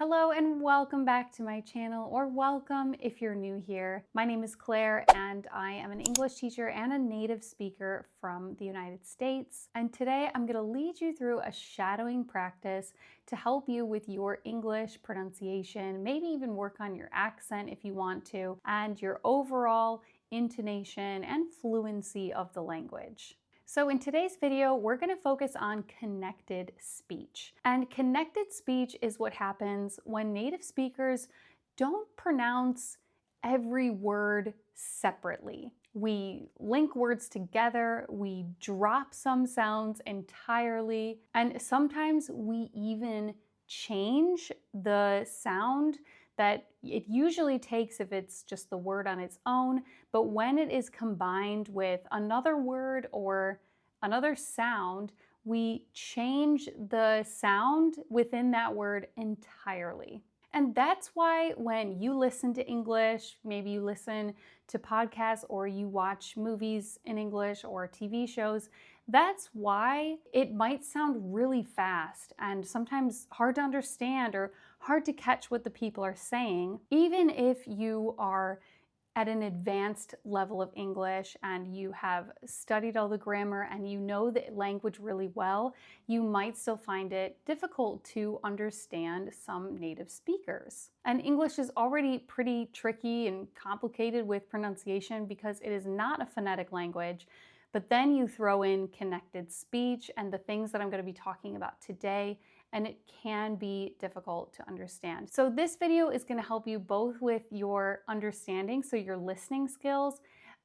Hello and welcome back to my channel, or welcome if you're new here. My name is Claire and I am an English teacher and a native speaker from the United States. And today I'm going to lead you through a shadowing practice to help you with your English pronunciation, maybe even work on your accent if you want to, and your overall intonation and fluency of the language. So in today's video, we're going to focus on connected speech. And connected speech is what happens when native speakers don't pronounce every word separately. We link words together, we drop some sounds entirely, and sometimes we even change the sound that it usually takes if it's just the word on its own, but when it is combined with another word or another sound, we change the sound within that word entirely. And that's why when you listen to English, maybe you listen to podcasts or you watch movies in English or TV shows, that's why it might sound really fast and sometimes hard to understand or hard to catch what the people are saying. Even if you are at an advanced level of English and you have studied all the grammar and you know the language really well, you might still find it difficult to understand some native speakers. And English is already pretty tricky and complicated with pronunciation because it is not a phonetic language. But then you throw in connected speech and the things that I'm going to be talking about today, and it can be difficult to understand. So this video is going to help you both with your understanding, so your listening skills,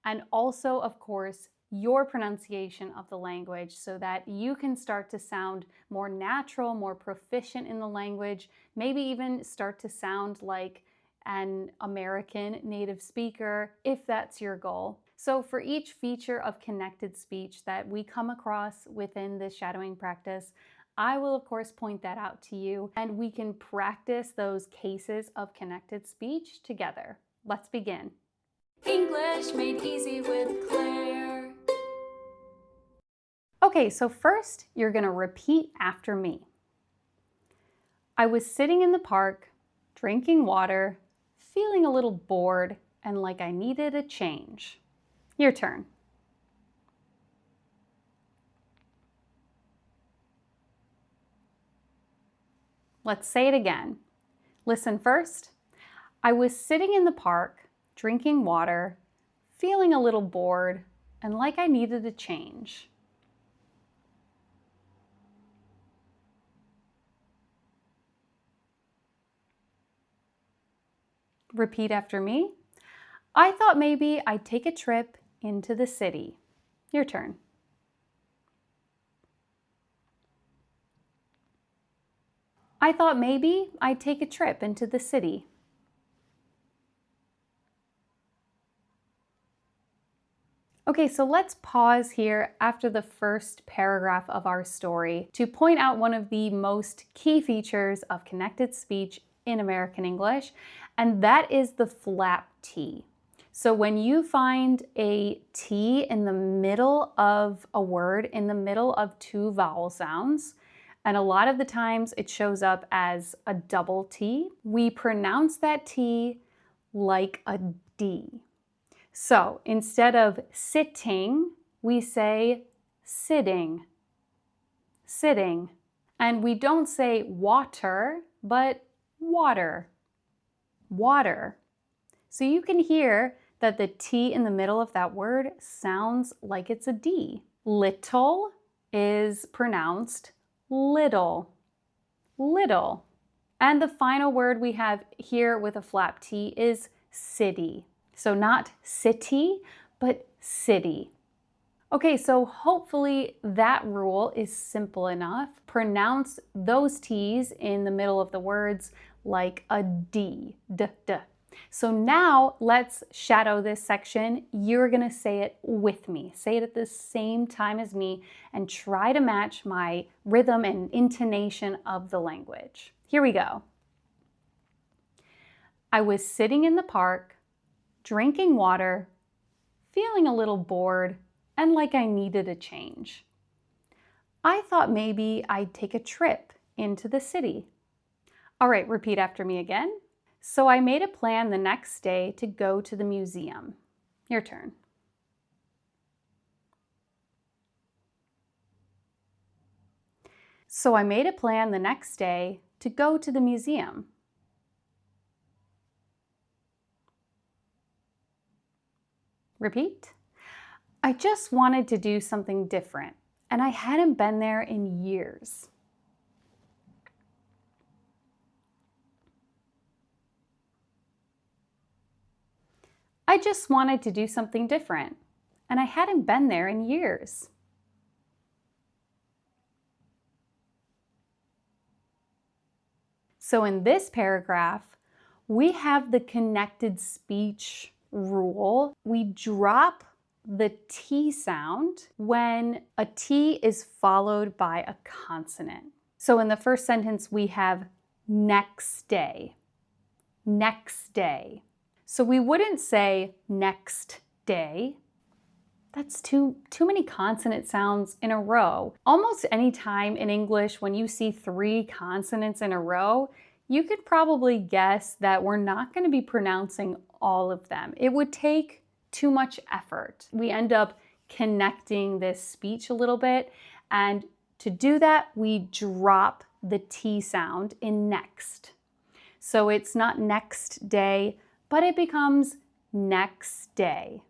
and also, of course, your pronunciation of the language so that you can start to sound more natural, more proficient in the language, maybe even start to sound like an American native speaker if that's your goal. So for each feature of connected speech that we come across within this shadowing practice, I will of course point that out to you and we can practice those cases of connected speech together. Let's begin. English made easy with Claire. Okay, so first you're going to repeat after me. I was sitting in the park, drinking water, feeling a little bored and like I needed a change. Your turn. Let's say it again. Listen first. I was sitting in the park, drinking water, feeling a little bored, and like I needed a change. Repeat after me. I thought maybe I'd take a trip into the city. Your turn. I thought maybe I'd take a trip into the city. Okay, so let's pause here after the first paragraph of our story to point out one of the most key features of connected speech in American English, and that is the flap T. So when you find a T in the middle of a word, in the middle of two vowel sounds, and a lot of the times it shows up as a double T, we pronounce that T like a D. So instead of sitting, we say sitting, sitting. And we don't say water, but water, water. So you can hear that the T in the middle of that word sounds like it's a D. Little is pronounced little, little. And the final word we have here with a flap T is city. So not city, but city. Okay, so hopefully that rule is simple enough. Pronounce those T's in the middle of the words like a D, d, d. So now let's shadow this section. You're gonna say it with me. Say it at the same time as me and try to match my rhythm and intonation of the language. Here we go. I was sitting in the park, drinking water, feeling a little bored, and like I needed a change. I thought maybe I'd take a trip into the city. All right, repeat after me again. So I made a plan the next day to go to the museum. Your turn. So I made a plan the next day to go to the museum. Repeat. I just wanted to do something different, and I hadn't been there in years. I just wanted to do something different, and I hadn't been there in years. So in this paragraph, we have the connected speech rule. We drop the T sound when a T is followed by a consonant. So in the first sentence, we have next day, next day. So we wouldn't say next day. That's too many consonant sounds in a row. Almost any time in English when you see 3 consonants in a row, you could probably guess that we're not going to be pronouncing all of them. It would take too much effort. We end up connecting this speech a little bit, and to do that, we drop the T sound in next. So it's not next day, but it becomes next day.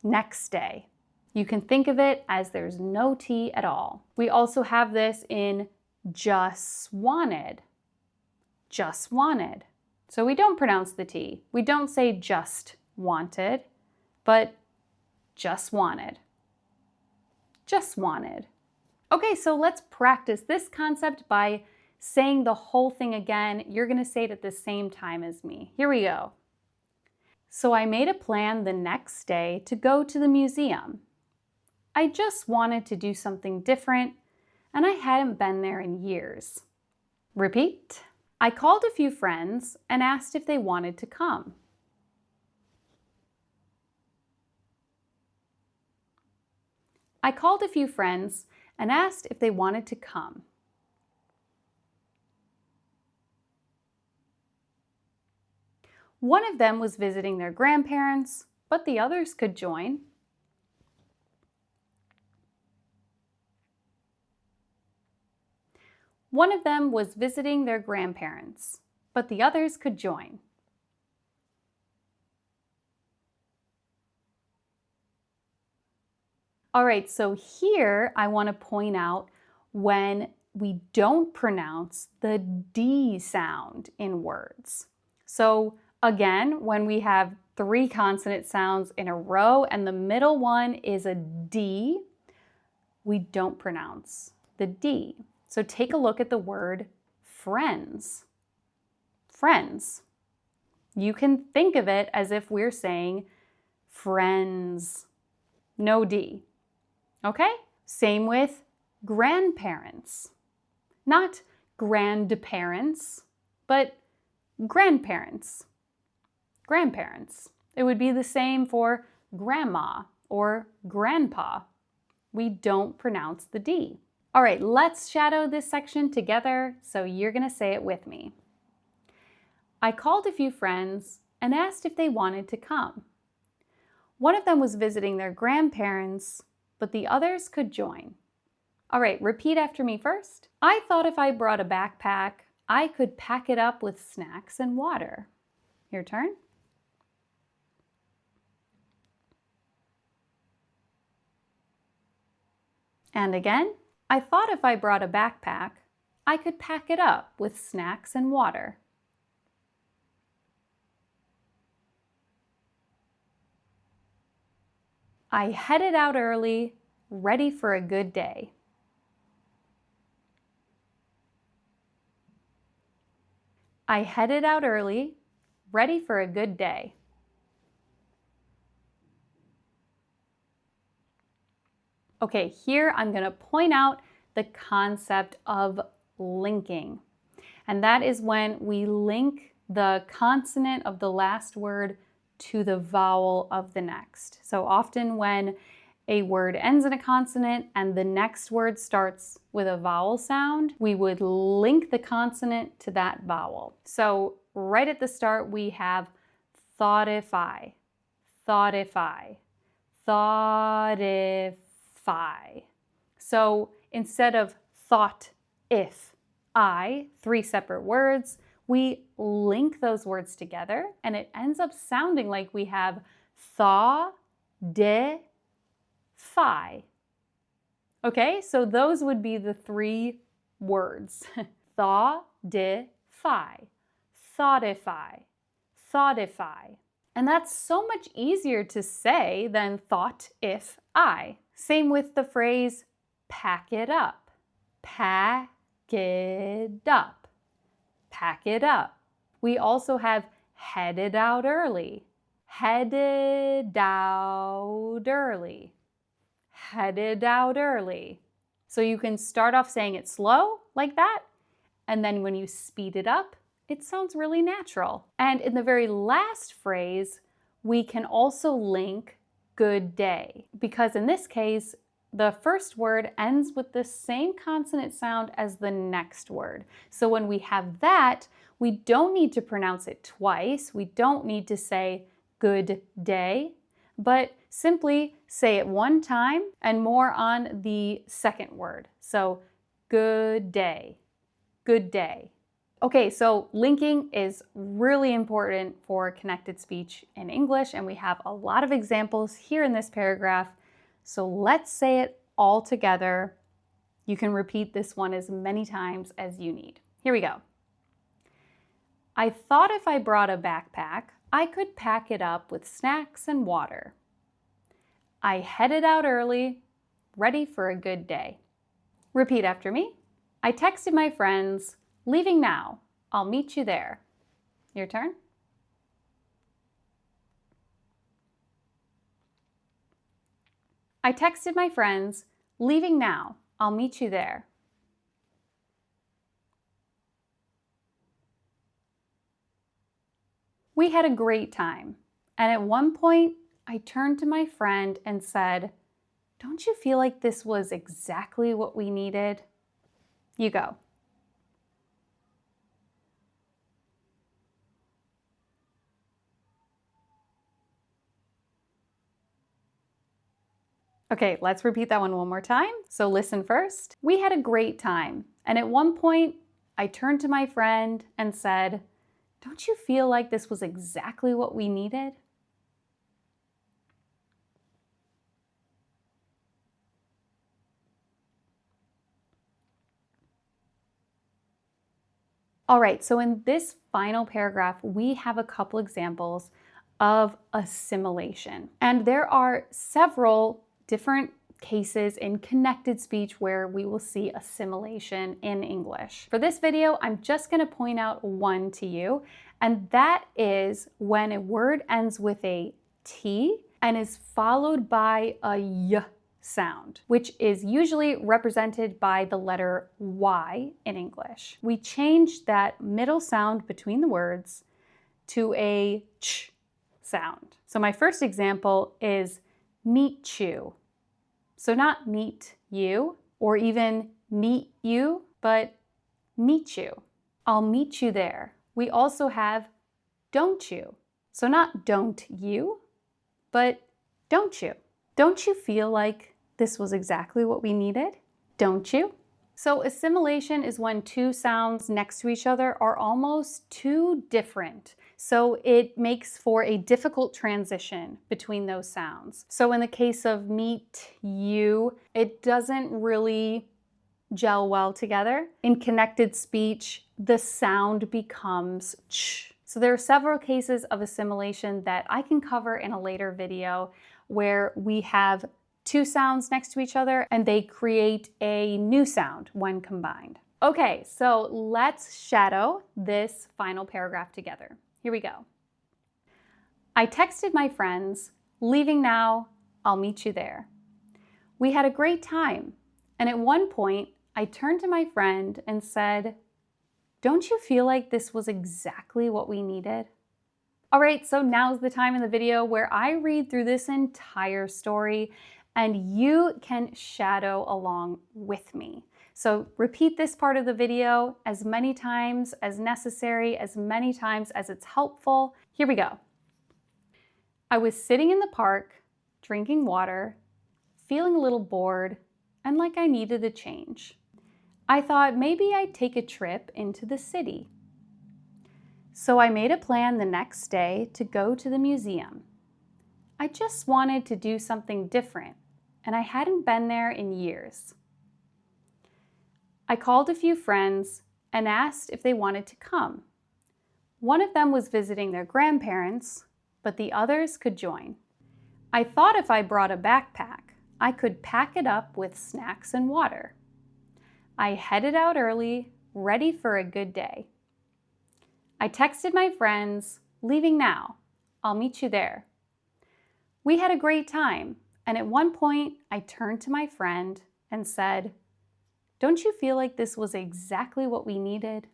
Next day. You can think of it as there's no T at all. We also have this in just wanted. Just wanted. So we don't pronounce the T. We don't say just wanted, but just wanted. Just wanted. Okay, so let's practice this concept by saying the whole thing again. You're going to say it at the same time as me. Here we go. So I made a plan the next day to go to the museum. I just wanted to do something different, and I hadn't been there in years. Repeat. I called a few friends and asked if they wanted to come. I called a few friends and asked if they wanted to come. One of them was visiting their grandparents, but the others could join. One of them was visiting their grandparents, but the others could join. All right, so here I want to point out when we don't pronounce the D sound in words. So again, when we have 3 consonant sounds in a row and the middle one is a D, we don't pronounce the D. So take a look at the word friends. Friends. You can think of it as if we're saying friends. No D. Okay? Same with grandparents. Not grandparents, but grandparents. Grandparents. It would be the same for grandma or grandpa. We don't pronounce the D. All right, let's shadow this section together, so you're going to say it with me. I called a few friends and asked if they wanted to come. One of them was visiting their grandparents, but the others could join. All right, repeat after me first. I thought if I brought a backpack, I could pack it up with snacks and water. Your turn. And again, I thought if I brought a backpack, I could pack it up with snacks and water. I headed out early, ready for a good day. I headed out early, ready for a good day. Okay, here I'm going to point out the concept of linking. And that is when we link the consonant of the last word to the vowel of the next. So often when a word ends in a consonant and the next word starts with a vowel sound, we would link the consonant to that vowel. So right at the start, we have thought if I, thought if I, thought if I. So instead of thought if I, three separate words, we link those words together and it ends up sounding like we have thaw, de, fi. Okay, so those would be the three words. Thaw, de, fi. Thoughtify. Thoughtify. And that's so much easier to say than thought if I. Same with the phrase pack it up. Pack it up. Pack it up. We also have headed out early. Headed out early. Headed out early. So you can start off saying it slow like that, and then when you speed it up, it sounds really natural. And in the very last phrase, we can also link good day, because in this case, the first word ends with the same consonant sound as the next word. So when we have that, we don't need to pronounce it twice. We don't need to say good day, but simply say it one time and more on the second word. So good day, good day. Okay, so linking is really important for connected speech in English, and we have a lot of examples here in this paragraph. So let's say it all together. You can repeat this one as many times as you need. Here we go. I thought if I brought a backpack, I could pack it up with snacks and water. I headed out early, ready for a good day. Repeat after me. I texted my friends, leaving now. I'll meet you there. Your turn. I texted my friends, leaving now. I'll meet you there. We had a great time, and at one point, I turned to my friend and said, "Don't you feel like this was exactly what we needed?" You go. Okay, let's repeat that one more time. So listen first. We had a great time, and at one point, I turned to my friend and said, "Don't you feel like this was exactly what we needed?" All right, so in this final paragraph, we have a couple examples of assimilation. And there are several different cases in connected speech where we will see assimilation in English. For this video, I'm just going to point out one to you, and that is when a word ends with a T and is followed by a Y sound, which is usually represented by the letter Y in English. We change that middle sound between the words to a ch sound. So my first example is meet you. So not meet you or even meet you, but meet you. I'll meet you there. We also have don't you. So not don't you, but don't you. Don't you feel like this was exactly what we needed? Don't you? So assimilation is when two sounds next to each other are almost too different. So it makes for a difficult transition between those sounds. So in the case of meet you, it doesn't really gel well together. In connected speech, the sound becomes ch. So there are several cases of assimilation that I can cover in a later video where we have two sounds next to each other and they create a new sound when combined. Okay, so let's shadow this final paragraph together. Here we go. I texted my friends, leaving now, I'll meet you there. We had a great time, and at one point, I turned to my friend and said, "Don't you feel like this was exactly what we needed?" All right, so now's the time in the video where I read through this entire story, and you can shadow along with me. So repeat this part of the video as many times as necessary, as many times as it's helpful. Here we go. I was sitting in the park, drinking water, feeling a little bored, and like I needed a change. I thought maybe I'd take a trip into the city. So I made a plan the next day to go to the museum. I just wanted to do something different, and I hadn't been there in years. I called a few friends and asked if they wanted to come. One of them was visiting their grandparents, but the others could join. I thought if I brought a backpack, I could pack it up with snacks and water. I headed out early, ready for a good day. I texted my friends, "Leaving now. I'll meet you there." We had a great time, and at one point, I turned to my friend and said, "Don't you feel like this was exactly what we needed?"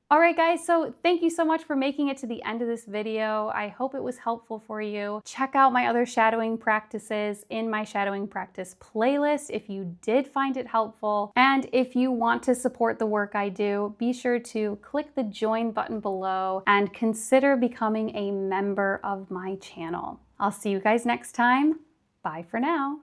All right, guys, so thank you so much for making it to the end of this video. I hope it was helpful for you. Check out my other shadowing practices in my shadowing practice playlist if you did find it helpful. And if you want to support the work I do, be sure to click the join button below and consider becoming a member of my channel. I'll see you guys next time. Bye for now.